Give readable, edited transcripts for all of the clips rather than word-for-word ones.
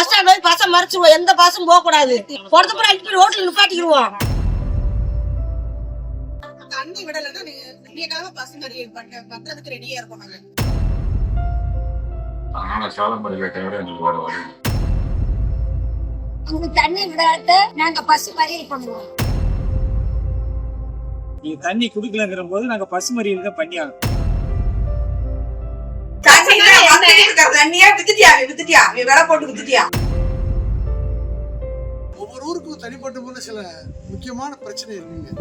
Bus stand போய் பச மறைச்சிருவோம், எந்த பஸ்ஸும் போக கூடாது. பொறுத்தப்பட அடிக்கடி ரோட்ல நிப்பாட்டிக்கிடுவோம். தண்ணி விடலைன்னா நீங்க பஸ் மறியல் பண்றதுக்கு ரெடியா இருக்கும். தண்ணி விடாத நாங்க பஸ் மறியல் பண்ணுவோம். நீங்க தண்ணி குடிக்கலங்கிற போது நாங்க பஸ் மறியல் தான் பண்ணி ஆகணும். ஒவ்வொரு ஊருக்கும் தனிப்பட்ட முறையில் சில முக்கியமான பிரச்சனை இருக்குங்க.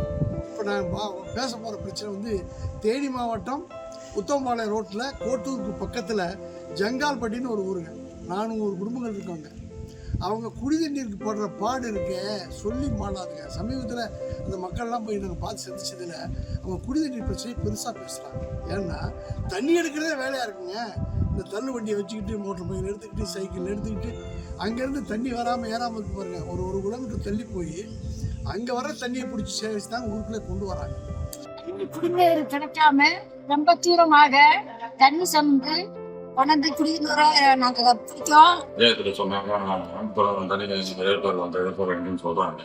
இப்போ நான் பேச போகிற பிரச்சனை வந்து தேனி மாவட்டம் உத்தமபாளையம் ரோட்டில் கோட்டூருக்கு பக்கத்தில் ஜங்கால்பட்டின்னு ஒரு ஊருங்க. 400 குடும்பங்கள் இருக்காங்க. அவங்க குடிதண்ணீருக்கு போடுற பாடு இருக்க சொல்லி மாடாதுங்க. சமீபத்தில் அந்த மக்கள்லாம் போய் நாங்கள் பார்த்து சந்திச்சதில் அவங்க குடிதண்ணீர் பிரச்சனையை பெருசாக பேசுகிறாங்க. ஏன்னா தண்ணி எடுக்கிறதே வேலையாக இருக்குங்க. இந்த தள்ளு வண்டியை வச்சுக்கிட்டு மோட்டர் பையன் எடுத்துக்கிட்டு சைக்கிள் எடுத்துக்கிட்டு அங்கேருந்து தண்ணி வராமல் ஏறாமல் இருக்கு பாருங்க. ஒரு கிலோமீட்டர் தள்ளி போய் அங்கே வர தண்ணியை பிடிச்சி சேவிச்சு தான் ஊருக்குள்ளே கொண்டு வராங்க. குடிநீர் கிடைக்காம ரொம்ப தூரமாக தண்ணி சமந்து கொண்டு குடிநீரை நாங்க பிடிச்சோம். சொல்றாங்க.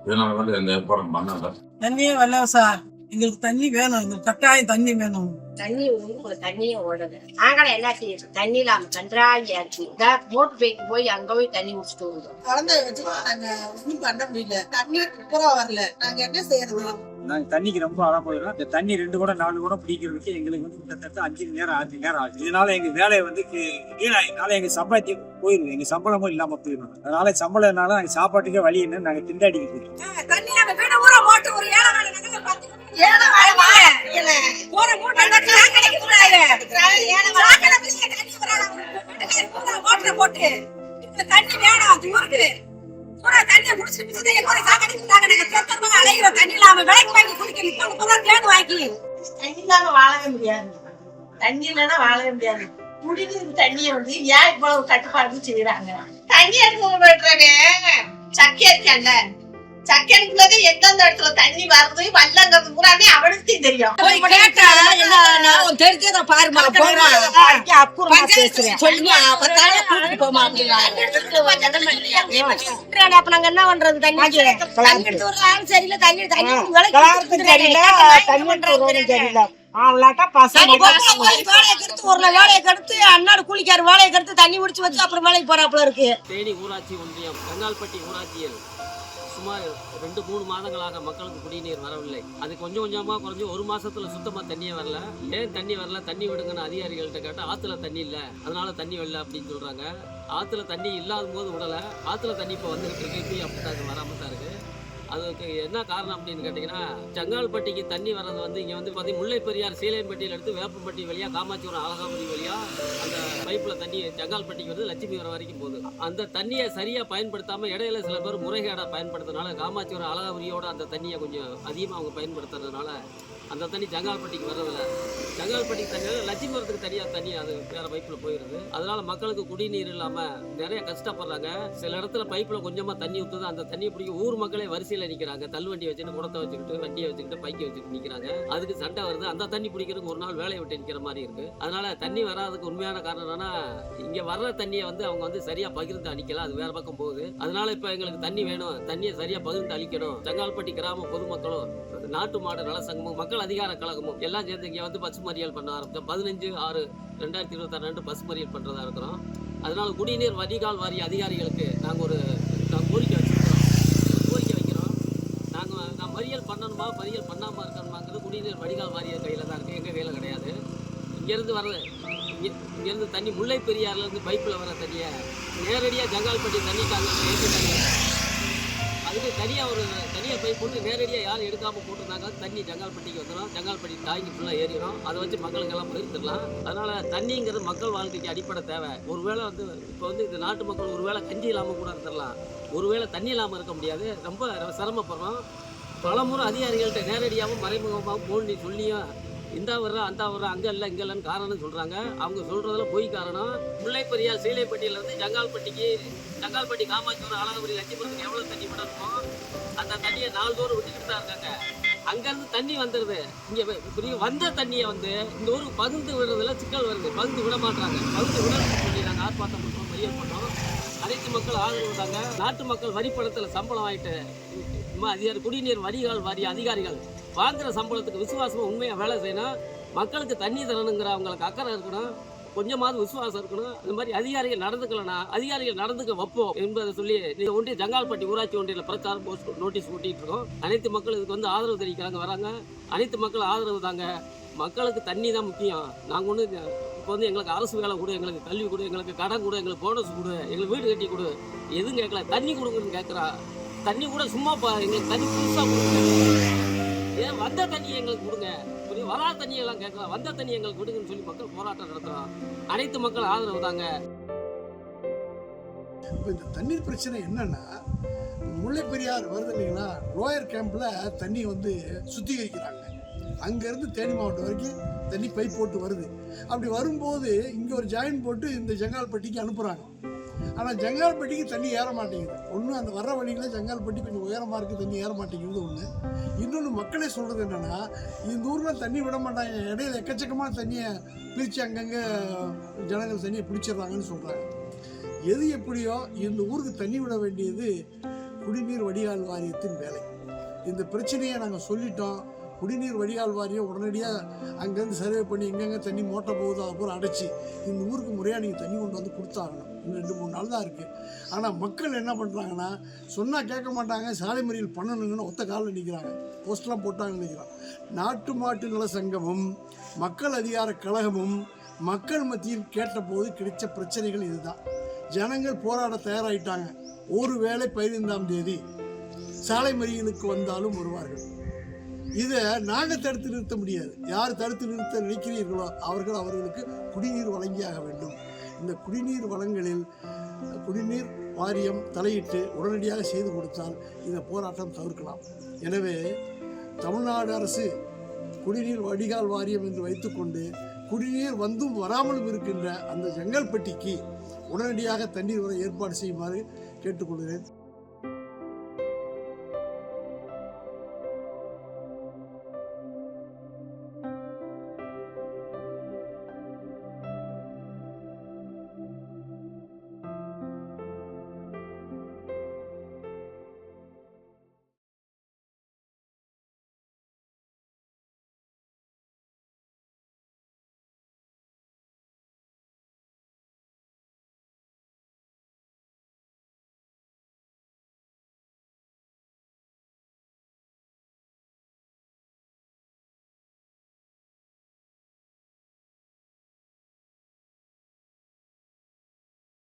இதனால வந்து எந்த ஏற்பாடும் பண்ணல. தண்ணியே வரல சார். எங்களுக்கு தண்ணி வேணும். எங்களுக்கு கட்டாயம் தண்ணி வேணும். தண்ணி ஒரு தண்ணியே ஓடுது. நாங்களும் என்ன செய்யறோம்? தண்ணி இல்லாம கன்றாடி ஆச்சு. மோட்டர் பைக்கு போய் அங்க போய் தண்ணி குடிச்சிட்டு வந்தோம். குழந்தைய வச்சு நாங்க ஒன்றும் பண்ண முடியல. தண்ணி பூரா வரல. நாங்க என்ன செய்யறது? நாங்க தண்ணிக்கு ரொம்ப ஆழப்படுறோம். இந்த தண்ணி 2 குடம் 4 குடம் பிடிக்கிறதுக்கு எங்களுக்கு வந்து கிட்டத்தட்ட 5 நேரம் 6 நேரம் ஆகுது. இதனால எங்க வேலையை வந்து வீணாயினால எங்க சம்பாத்தியம் போயிடும். எங்க சம்பளமும் இல்லாம போயிடும். அதனால சம்பளம்னால நாங்க சாப்பாட்டுக்கே வழி என்ன நாங்க திண்டாடிக்கு போயிடும். தண்ணி நம்ம வீடு ஊரா போட்டு ஒரு 7 நாள் போட்டு தண்ணி வேணும். தண்ணியை முடிச்சுட்டு தண்ணி இல்லாம விலைக்கு வாங்கி குடிக்கணும். வாங்கி தண்ணி இல்லாம வாழவே முடியாது. தண்ணி இல்லைன்னா வாழவே முடியாது. குடிநீர் தண்ணியை வந்து ஏன் இவ்வளவு கட்டுப்பாடு செய்யறாங்க? தண்ணி எடுத்து சக்கியல்ல சக்கனுக்குள்ளதே எந்தெந்த இடத்துல தண்ணி வருது வரலங்கிறது பூராமே அவனுக்கு தெரியும். தெரிஞ்சத பாருமா அப்ப நாங்க என்ன பண்றது? தண்ணி சரியில்லை. தண்ணி வேலையை கெடுத்து அண்ணாடு கூலிக்காரு வேலையை கெடுத்து தண்ணி முடிச்சு வச்சு அப்புறம் வேலைக்கு போறாப்புல இருக்கு. தேனி ஊராட்சி ஒன்றியம் ஜங்கால்பட்டி ஊராட்சியில் சுமார் 2-3 மாதங்களாக மக்களுக்கு குடிநீர் வரவில்லை. அது கொஞ்சம் கொஞ்சமா குறைஞ்சு 1 மாசத்துல சுத்தமா தண்ணியே வரல. ஏன் தண்ணி வரல, தண்ணி விடுங்கன்னு அதிகாரிகள்கிட்ட கேட்டா ஆத்துல தண்ணி இல்ல, அதனால தண்ணி வரல அப்படின்னு சொல்றாங்க. ஆத்துல தண்ணி இல்லாத போது விடல. ஆத்துல தண்ணி இப்ப வந்துகிட்டு இருக்கு. இப்பயும் அப்படித்தான் வராம தான் இருக்கு. அதுக்கு என்ன காரணம் அப்படின்னு கேட்டீங்கன்னா, ஜங்கால்பட்டிக்கு தண்ணி வர்றது வந்து இங்க வந்து பார்த்தீங்கன்னா முல்லை பெரியார் சீலையம்பட்டியில எடுத்து வேப்பம்பட்டி வழியா காமாட்சிபுரம் அழகாபுரி வழியா அந்த பைப்ல தண்ணி ஜங்கால்பட்டிக்கு வந்து லட்சுமி வர வரைக்கும் போகுது. அந்த தண்ணியை சரியா பயன்படுத்தாம இடையில சில பேர் முறைகேடா பயன்படுத்துறதுனால காமாட்சிபுரம் அழகாபுரியோட அந்த தண்ணியை கொஞ்சம் அதிகமாக அவங்க பயன்படுத்துறதுனால அந்த தண்ணி ஜங்கால்பட்டிக்கு வர்றதில்ல. ஜங்கால்பட்டி தண்ணி லட்சுமிபுரத்துக்கு தனியாக தண்ணி அது வேற பைப்பில் போயிடுது. அதனால மக்களுக்கு குடிநீர் இல்லாமல் நிறைய கஷ்டப்படுறாங்க. சில இடத்துல பைப்பில் கொஞ்சமாக தண்ணி ஊற்றுது. அந்த தண்ணியை பிடிக்க ஊர் மக்களே வரிசையில் நிற்கிறாங்க. தள்ளுவண்டி வச்சுட்டு குடத்தை வச்சுக்கிட்டு வண்டியை வச்சுக்கிட்டு பைக்கை வச்சுக்கிட்டு நிற்கிறாங்க. அதுக்கு சண்டை வருது. அந்த தண்ணி பிடிக்கிறதுக்கு ஒரு நாள் வேலையை விட்டு நிற்கிற மாதிரி இருக்கு. அதனால தண்ணி வராதுக்கு உண்மையான காரணம் என்னன்னா, இங்கே வர்ற தண்ணியை வந்து அவங்க வந்து சரியா பகிர்ந்து அளிக்கல. அது வேற பக்கம் போகுது. அதனால இப்போ எங்களுக்கு தண்ணி வேணும், தண்ணியை சரியா பகிர்ந்து அளிக்கணும். ஜங்கால்பட்டி கிராம பொதுமக்களும் நாட்டு மாடு நல சங்கமும் மக்கள் அதிகார கழகமும் எல்லாம் சேர்ந்து இங்கே வந்து பஸ் மறியல் பண்ண ஆரம்பிச்சோம். 15/6/2026 பஸ் மறியல் பண்ணுறதா இருக்கிறோம். அதனால குடிநீர் வடிகால் வாரிய அதிகாரிகளுக்கு நாங்கள் ஒரு கோரிக்கை வைக்கிறோம். நான் மறியல் பண்ணணுமா மறியல் பண்ணாமல் இருக்கணுமாங்கிறது குடிநீர் வடிகால் வாரிய கையில் தான் இருக்குது, எங்கள் கையில் கிடையாது. இங்கேருந்து தண்ணி முல்லை பெரியார்லேருந்து பைப்பில் வர தண்ணியை நேரடியாக ஜங்கால்பட்டி தண்ணி டாங்கில் ஏற்றிட்டாங்க. அதுக்கு தனியாக பைப் போட்டு நேரடியாக யாரும் எடுக்காமல் போட்டிருந்தாங்க. தண்ணி ஜங்கால்பட்டிக்கு வந்துடும். ஜங்கால்பட்டி டாங்கி ஃபுல்லாக ஏறிடும். அதை வச்சு மக்களுக்கெல்லாம் பகிர்ந்துடலாம். அதனால் தண்ணிங்கிறது மக்கள் வாழ்க்கைக்கு அடிப்படை தேவை. ஒருவேளை வந்து இப்போ வந்து இந்த நாட்டு மக்கள் ஒருவேளை கஞ்சி இல்லாமல் கூட இருந்துடலாம். ஒருவேளை தண்ணி இல்லாமல் இருக்க முடியாது. ரொம்ப சிரமப்படுறோம். பலமுறை அதிகாரிகள்கிட்ட நேரடியாகவும் மறைமுகமாகவும் போன் சொல்லியும் இந்த வர்றா அந்த வர்றா அங்கே இல்லை இங்கே இல்லைன்னு காரணம் சொல்கிறாங்க. அவங்க சொல்கிறதுல போய் காரணம். முல்லை பெரியார் சீலைப்பட்டியிலேருந்து ஜங்கால்பட்டி காமாட்சிபுரம் அழகாபுரி லட்சுமிபுரத்துக்கு எவ்வளோ தண்ணி விடணுமோ அந்த தண்ணியை நாள்தோறும் விட்டுக்கிட்டு தான் இருக்காங்க. அங்கேருந்து தண்ணி வந்துடுது. இங்கே வந்த தண்ணியை வந்து இந்த ஊருக்கு பகிர்ந்து விடுறதுல சிக்கல் வருது. பகிர்ந்து விட மாட்டாங்க. பகிர்ந்து விடணும்னு சொல்லி நாங்கள் ஆர்ப்பாட்டம் பண்ணுறோம், மறியல் பண்ணுறோம். அனைத்து மக்கள் ஆதரவு தாங்க. நாட்டு மக்கள் வரி பணத்தில் சம்பளம் வாங்கிட்டு குடிநீர் வடிகால் வாரிய அதிகாரிகள் வாங்குற சம்பளத்துக்கு விசுவாசமா உண்மையா வேலை செய்யணும். மக்களுக்கு தண்ணி தரணுங்கிற அவங்களுக்கு அக்கறை இருக்கணும், கொஞ்சமாவது விசுவாசம் இருக்கணும். இந்த மாதிரி அதிகாரிகள் நடந்துக்கலனா அதிகாரிகள் நடந்துக்க வைப்போம் என்பதை சொல்லி ஒன்றிய ஜங்கால்பட்டி ஊராட்சி ஒன்றியில் பிரச்சாரம் போஸ்ட் நோட்டீஸ் ஓட்டிட்டு இருக்கோம். அனைத்து மக்கள் இதுக்கு வந்து ஆதரவு தெரிவிக்கிறாங்க, வராங்க. அனைத்து மக்கள் ஆதரவு தாங்க. மக்களுக்கு தண்ணி தான் முக்கியம். நாங்கள் ஒன்று இப்போ வந்து எங்களுக்கு அரசு வேலை கொடு, எங்களுக்கு கல்வி கொடு, எங்களுக்கு கடன் கொடு, எங்களுக்கு போனஸ் கொடு, எங்களுக்கு வீடு கட்டி கொடு, எதுவும் கேட்கல. தண்ணி கொடுங்கன்னு கேட்குறா. தண்ணி கூட சும்மா எங்களுக்கு தண்ணி புதுசாக கொடுங்க. ஏன் வந்த தண்ணியை எங்களுக்கு கொடுங்க, வராத தண்ணியெல்லாம் கேட்கலாம். வந்த தண்ணி எங்களுக்கு விடுங்கன்னு சொல்லி மக்கள் போராட்டம் நடத்துகிறோம். அனைத்து மக்கள் ஆதரவு தாங்க. இப்போ இந்த தண்ணீர் பிரச்சனை என்னன்னா, முல்லை பெரியார் வருது இல்லைங்களா, லோயர் கேம்பில் தண்ணி வந்து சுத்திகரிக்கிறாங்க. அங்கேருந்து தேனி மாவட்டம் வரைக்கும் தண்ணி பைப் போட்டு வருது. அப்படி வரும்போது இங்கே ஒரு ஜாயின் போட்டு இந்த ஜங்கால்பட்டிக்கு அனுப்புகிறாங்க. ஆனால் ஜங்கால்பட்டிக்கு தண்ணி ஏற மாட்டேங்குது. ஒன்று அந்த வர்ற வழிகளில் ஜங்கால்பட்டி கொஞ்சம் உயரமாக இருக்குது, தண்ணி ஏற மாட்டேங்குது ஒன்று. இன்னொன்று மக்களே சொல்கிறது என்னென்னா, இந்த ஊரில் தண்ணி விட மாட்டாங்க, இடையில எக்கச்சக்கமான தண்ணியை பிரித்து அங்கங்கே ஜனங்கள் தண்ணியை பிடிச்சிடுறாங்கன்னு சொல்கிறாங்க. எது எப்படியோ இந்த ஊருக்கு தண்ணி விட வேண்டியது குடிநீர் வடிகால் வாரியத்தின் வேலை. இந்த பிரச்சனையை நாங்கள் சொல்லிட்டோம். குடிநீர் வடிகால் வாரியம் உடனடியாக அங்கேருந்து சர்வே பண்ணி எங்கெங்கே தண்ணி மோட்டை போகுதோ அதை பூரா அடைச்சி இந்த ஊருக்கு முறையாக நீங்கள் தண்ணி கொண்டு வந்து கொடுத்தாகணும். இன்னும் 2-3 நாள் தான் இருக்குது. ஆனால் மக்கள் என்ன பண்ணுறாங்கன்னா, சொன்னால் கேட்க மாட்டாங்க, சாலை மறியல் பண்ணணுங்கன்னு ஒத்த காலில் நிற்கிறாங்க, போஸ்ட்லாம் போட்டாங்கன்னு நிற்கிறாங்க. நாட்டு மாட்டு நல சங்கமும் மக்கள் அதிகார கழகமும் மக்கள் மத்தியில் கேட்டபோது கிடைச்ச பிரச்சனைகள் இதுதான். ஜனங்கள் போராட தயாராகிட்டாங்க. ஒருவேளை 15ஆம் தேதி சாலை மறியலுக்கு வந்தாலும் வருவார்கள். இதை நாங்கள் தடுத்து நிறுத்த முடியாது. யார் தடுத்து நிறுத்த நினைக்கிறீர்களோ அவர்களுக்கு குடிநீர் வழங்கியாக வேண்டும். இந்த குடிநீர் வளங்களில் குடிநீர் வாரியம் தலையிட்டு உடனடியாக செய்து கொடுத்தால் இந்த போராட்டம் தவிர்க்கலாம். எனவே தமிழ்நாடு அரசு குடிநீர் வடிகால் வாரியம் என்று வைத்துக்கொண்டு குடிநீர் வந்தும் வராமலும் இருக்கின்ற அந்த ஜங்கல்பட்டிக்கு உடனடியாக தண்ணீர் வர ஏற்பாடு செய்யுமாறு கேட்டுக்கொள்கிறேன்.